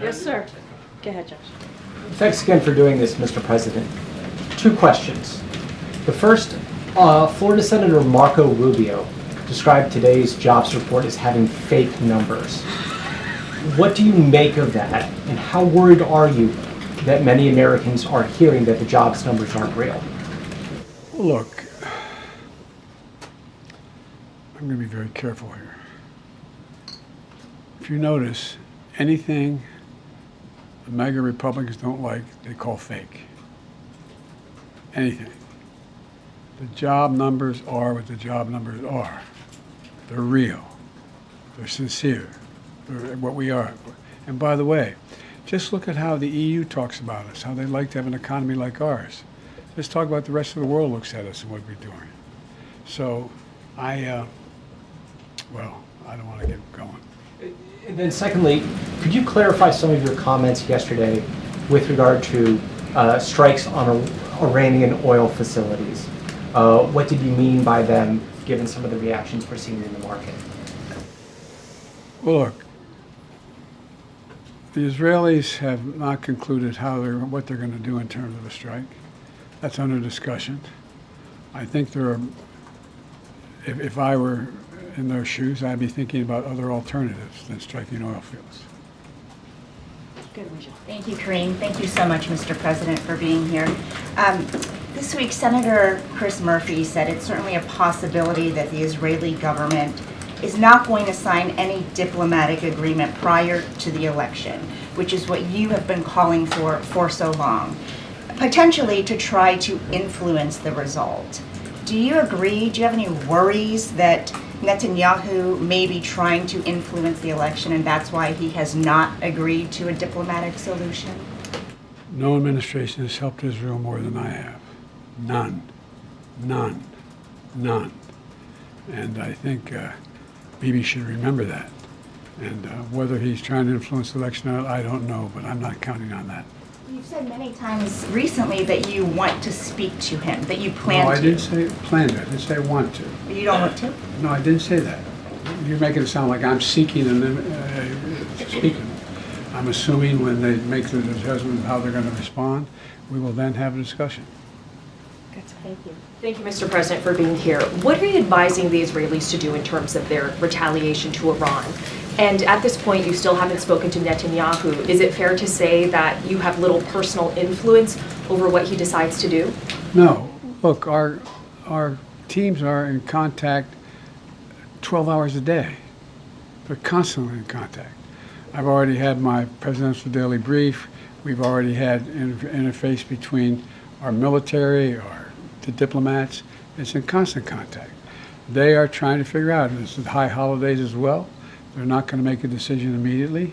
Yes, sir. Go ahead, Josh. Thanks again for doing this, Mr. President. 2 questions. The first, Florida Senator Marco Rubio described today's jobs report as having fake numbers. What do you make of that, and how worried are you that many Americans are hearing that the jobs numbers aren't real? Look, I'm going to be very careful here. If you notice, anything the MAGA Republicans don't like, they call fake. Anything. The job numbers are what the job numbers are. They're real. They're sincere. They're what we are. And by the way, just look at how the EU talks about us, how they like to have an economy like ours. Just talk about the rest of the world looks at us and what we're doing. So I don't want to get going. And then secondly, could you clarify some of your comments yesterday with regard to strikes on Iranian oil facilities? What did you mean by them, given some of the reactions we're seeing in the market? Well, look, the Israelis have not concluded what they're going to do in terms of a strike. That's under discussion. I think if I were in their shoes, I'd be thinking about other alternatives than striking oil fields. Good, Richard. Thank you, Kareem. Thank you so much, Mr. President, for being here. This week, Senator Chris Murphy said it's certainly a possibility that the Israeli government is not going to sign any diplomatic agreement prior to the election, which is what you have been calling for so long, potentially to try to influence the result. Do you agree? Do you have any worries that Netanyahu may be trying to influence the election and that's why he has not agreed to a diplomatic solution? No administration has helped Israel more than I have. None. None. None. And I think Bibi should remember that. And whether he's trying to influence the election or not, I don't know, but I'm not counting on that. You've said many times recently that you want to speak to him, that you plan to. No, I didn't say plan to. I didn't say want to. You don't want to? No, I didn't say that. You're making it sound like I'm seeking and then speaking. I'm assuming when they make the judgment of how they're going to respond, we will then have a discussion. Thank you. Thank you, Mr. President, for being here. What are you advising the Israelis to do in terms of their retaliation to Iran? And at this point, you still haven't spoken to Netanyahu. Is it fair to say that you have little personal influence over what he decides to do? No. Look, our teams are in contact 12 hours a day. They're constantly in contact. I've already had my presidential daily brief. We've already had interface between our military, the diplomats. It's in constant contact. They are trying to figure out, and it's high holidays as well. They're not going to make a decision immediately,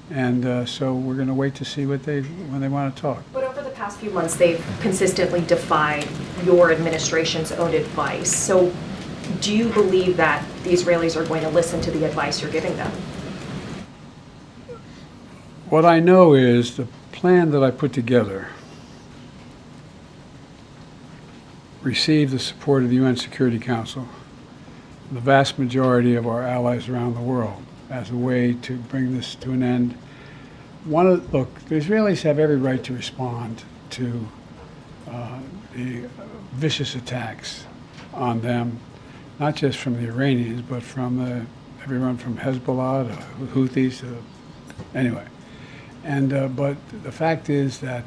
and so we're going to wait to see when they want to talk. But over the past few months, they've consistently defied your administration's own advice. So do you believe that the Israelis are going to listen to the advice you're giving them? What I know is the plan that I put together received the support of the UN Security Council, the vast majority of our allies around the world, as a way to bring this to an end. Look, the Israelis have every right to respond to the vicious attacks on them, not just from the Iranians, but from everyone from Hezbollah to Houthis. Anyway, and but the fact is that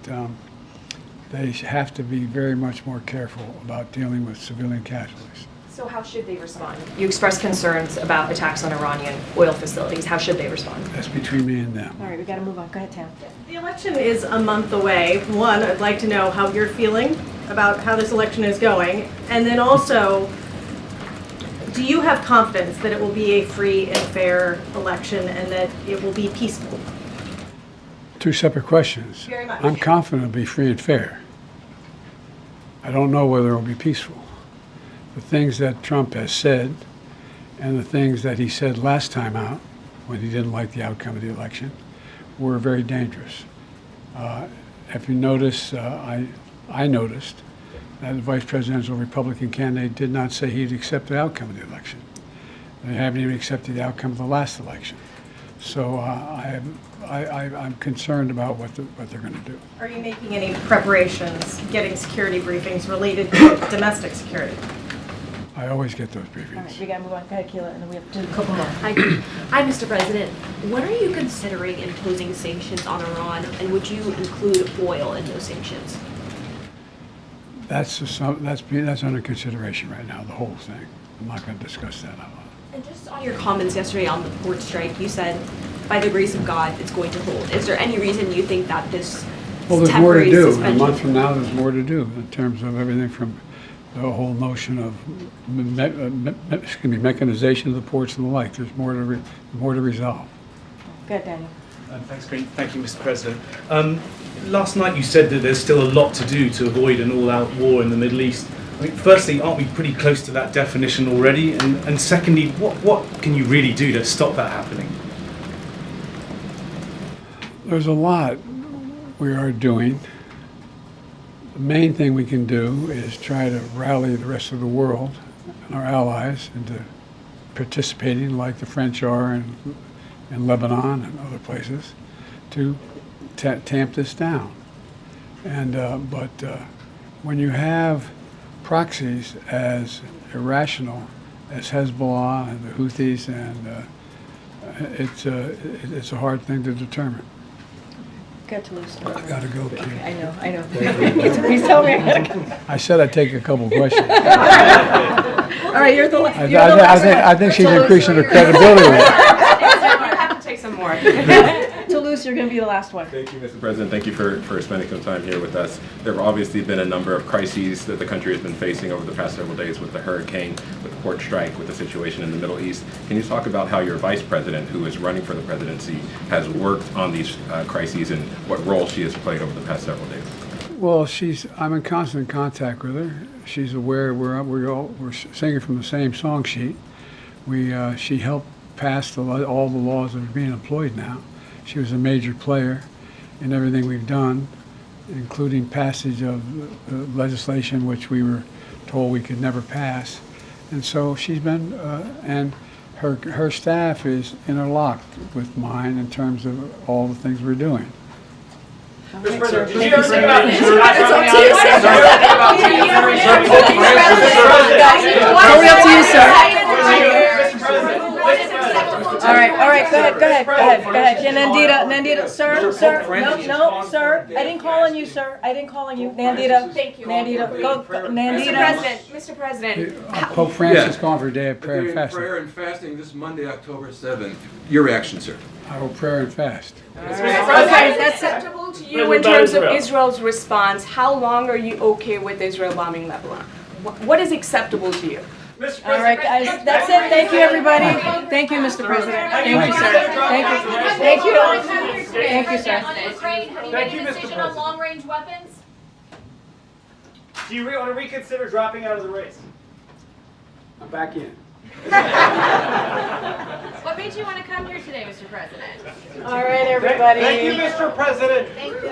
they have to be very much more careful about dealing with civilian casualties. So how should they respond? You expressed concerns about attacks on Iranian oil facilities. How should they respond? That's between me and them. All right, we got to move on. Go ahead, Tam. The election is a month away. One, I'd like to know how you're feeling about how this election is going. And then also, do you have confidence that it will be a free and fair election and that it will be peaceful? Two separate questions. Very much. I'm confident it'll be free and fair. I don't know whether it'll be peaceful. The things that Trump has said and the things that he said last time out when he didn't like the outcome of the election were very dangerous. If you notice, I noticed that the vice presidential Republican candidate did not say he'd accept the outcome of the election. They haven't even accepted the outcome of the last election. So I'm concerned about what they're going to do. Are you making any preparations, getting security briefings related to domestic security? I always get those All right, briefings. we gotta move on. Go ahead, Keila, and then we have to do a couple more. Hi, Mr. President. When are you considering imposing sanctions on Iran, and would you include oil in those sanctions? That's under consideration right now, the whole thing. I'm not going to discuss that out loud. And just on your comments yesterday on the port strike, you said, by the grace of God, it's going to hold. Is there any reason you think that this Well, there's more to temporary do. A suspension? month from now, there's more to do in terms of everything from the whole notion of mechanization of the ports and the like. There's more to resolve. Go ahead, Daniel. Thank you, Mr. President. Last night you said that there's still a lot to do to avoid an all-out war in the Middle East. I mean, firstly, aren't we pretty close to that definition already? And secondly, what can you really do to stop that happening? There's a lot we are doing. The main thing we can do is try to rally the rest of the world and our allies into participating like the French are in Lebanon and other places to tamp this down. And but when you have proxies as irrational as Hezbollah and the Houthis, and it's a hard thing to determine. Go to Toulouse. I gotta go, Keith. I know. Please tell me I gotta go. I said I'd take a couple questions. All right, you're the last. I think she's increasing her credibility. You have to take some more. Toulouse, you're gonna be the last one. Thank you, Mr. President. Thank you for spending some time here with us. There have obviously been a number of crises that the country has been facing over the past several days with the hurricane, with the port strike, with the situation in the Middle East. Can you talk about how your vice president, who is running for the presidency, has worked on these crises and what role she has played over the past several days? Well, I'm in constant contact with her. She's aware we're singing from the same song sheet. She helped pass all the laws that are being employed now. She was a major player in everything we've done, including passage of legislation which we were told we could never pass. And so she's been, and her staff is interlocked with mine in terms of all the things we're doing. Mr. President, did you ever think about Totally up to you, sir. All right, go ahead. Yeah, Nandita, sir, no, sir. I didn't call on you, sir. Nandita. Thank you. Nandita, Nandita. Mr. President, Pope Francis called for a day of prayer and fasting. Prayer and fasting this Monday, October 7th. Your reaction, sir? I will prayer and fast. Okay, that's acceptable to you in terms of Israel's response. How long are you okay with Israel bombing Lebanon? What is acceptable to you? All right, guys, that's it. Thank you, everybody. Thank you, Mr. President. Thank you, sir. Thank you, sir. Ukraine, have you made a decision on long-range weapons? Do you want to reconsider dropping out of the race? I'm back in. What made you want to come here today, Mr. President? All right, everybody. Thank you, Mr. President. Thank you.